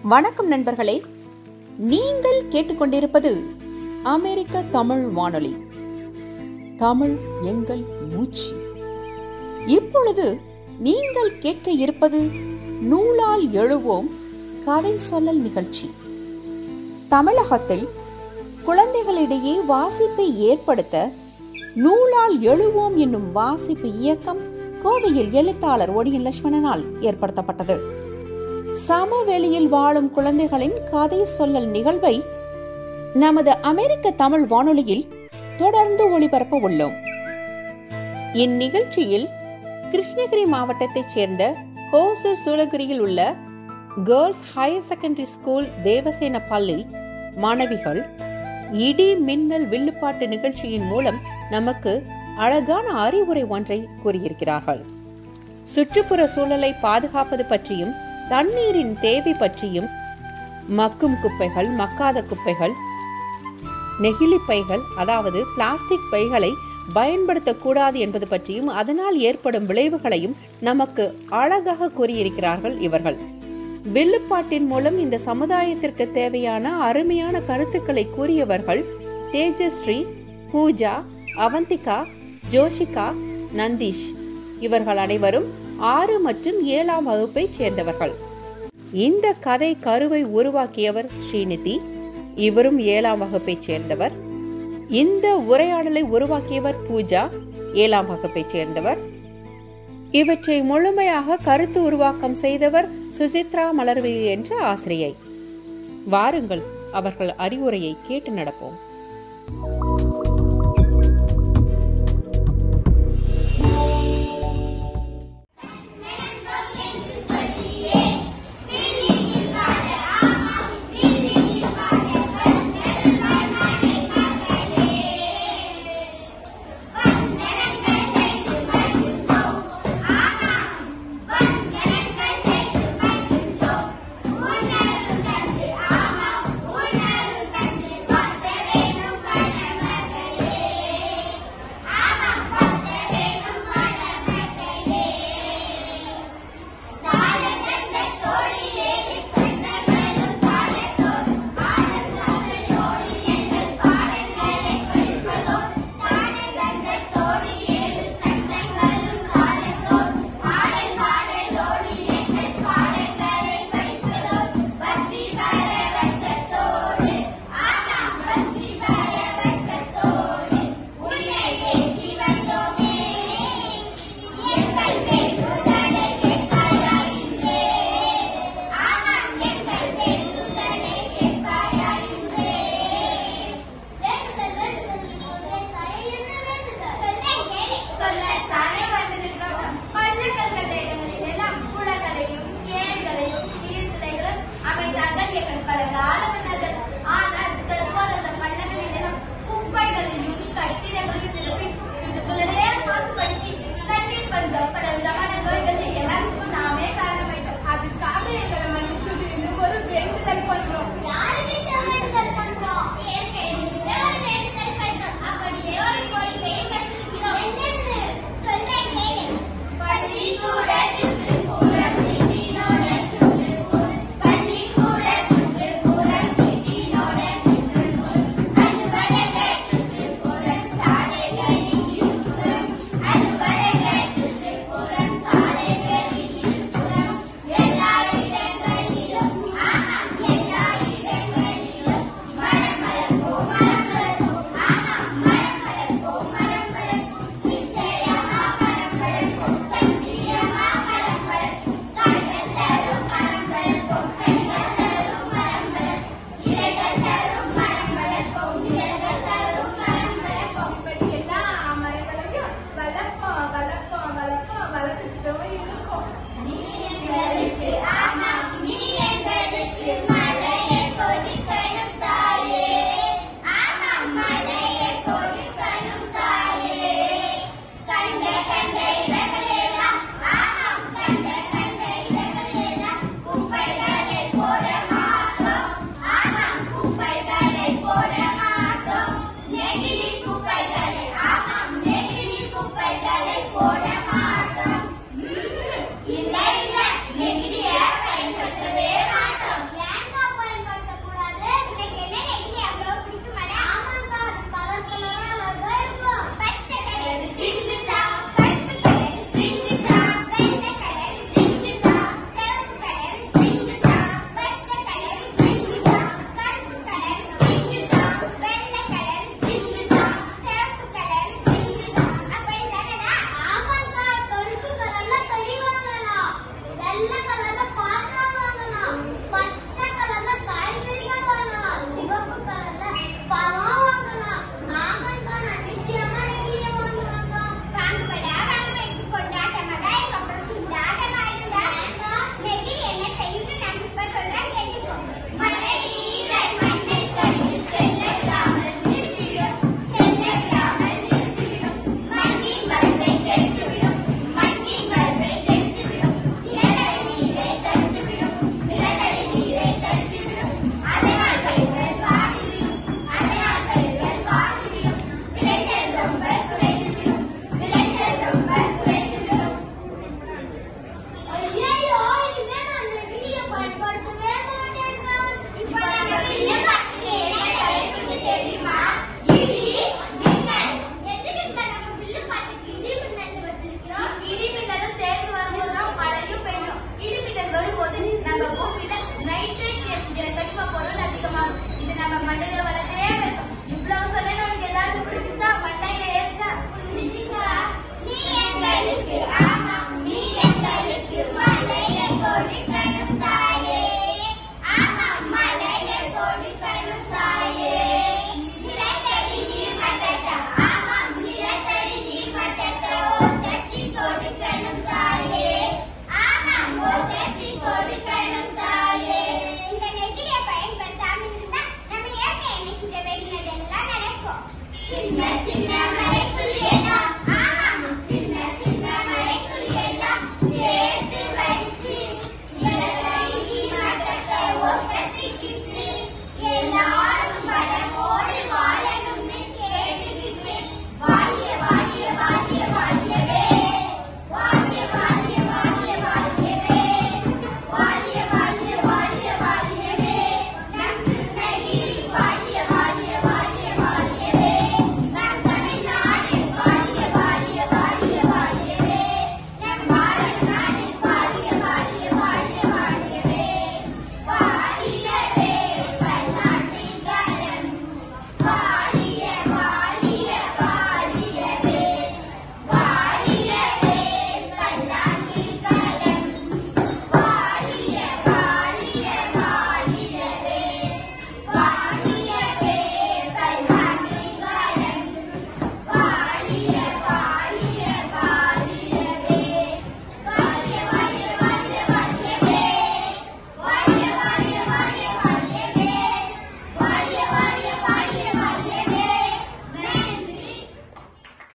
வணக்கம் நண்பர்களே, நீங்கள் கேட்டுக்கொண்டிருப்பது அமெரிக்க தமிழ் வானொலி. தமிழ் எங்கள் மூச்சு. இப்பொழுது நீங்கள் கேட்க இருப்பது நூலால் எழுவோம் கதை சொல்லல் நிகழ்ச்சி. தமிழகத்தில் குழந்தைகளிடையே வாசிப்பை ஏற்படுத்த நூலால் எழுவோம் என்னும் வாசிப்பு இயக்கம் கோவையில் எழுத்தாளர் ஒடியன் லட்சுமணனால் ஏற்படுத்தப்பட்டது. சமவெளியில் வாழும் குழந்தைகளின் கதை சொல்லல் நிகழ்வை நமது அமெரிக்க தமிழ் வானொலியில் தொடர்ந்து ஒளிபரப்ப உள்ளோம். இந்நிகழ்ச்சியில் கிருஷ்ணகிரி மாவட்டத்தைச் சேர்ந்த ஹோசூர் சூளகிரியில் உள்ள girls higher secondary school Devasena பள்ளி மாணவிகள் இடி மின்னல் வில்லுப்பாட்டு நிகழ்ச்சியின் மூலம் நமக்கு அழகான அறிவுரை ஒன்றை கூறியிருக்கிறார்கள். சுற்றுப்புற சூழலை பாதுகாப்பது பற்றியும், தண்ணீரின் தேவை பற்றியும், மக்கும் குப்பைகள், மக்காத குப்பைகள், நெகிழி பைகள் அதாவது பிளாஸ்டிக் பைகளை பயன்படுத்தக்கூடாது என்பது பற்றியும், அதனால் ஏற்படும் விளைவுகளையும் நமக்கு அழகாக கூறியிருக்கிறார்கள் இவர்கள். வில்லுப்பாட்டின் மூலம் இந்த சமுதாயத்திற்கு தேவையான அருமையான கருத்துக்களை கூறியவர்கள் தேஜஸ்ரீ, பூஜா, அவந்திகா, ஜோஷிகா, நந்தீஷ். இவர்கள் அனைவரும் 6 மற்றும் 7ஆம் வகுப்பை சேர்ந்தவர்கள். இந்த கதை கருவை உருவாக்கியவர் ஸ்ரீநிதி, இவரும் 7ஆம் வகுப்பை சேர்ந்தவர். இந்த உரையாடலை உருவாக்கியவர் பூஜா, 7ஆம் வகுப்பை சேர்ந்தவர். இவற்றை முழுமையாக கருத்து உருவாக்கம் செய்தவர் சுசித்ரா மலர்விழி என்ற ஆசிரியை. வாருங்கள் அவர்கள் அறிவுரையை கேட்டு நடப்போம். பயன்படுத்தவே மாட்டேங்கிறான். இப்போ நம்ம வில்லு பாட்டுக்கு என்ன தலைப்பு தெரியுமா? இடி மின்னல். எதுக்கு நம்ம வில்லு பாட்டுக்கு இடி மின்னல் வச்சிருக்கிறோம்? இடி மின்னலும் சேர்ந்து வரும்போதுதான் மழையும் பெய்யும். இடி மின்னல் வரும்போது நம்ம பூமியில நைட்ரேட் என்கிற கனிம பொருள் அதிகமாகும். இது நம்ம மண்ணில வளர்ந்தே இருக்கும். இவ்வளவு சொல்ல நமக்கு ஏதாவது பிடிச்சிச்சா? மண்டையில ஏறிச்சா? புரிஞ்சுச்சுங்களா? நீ எங்களுக்கு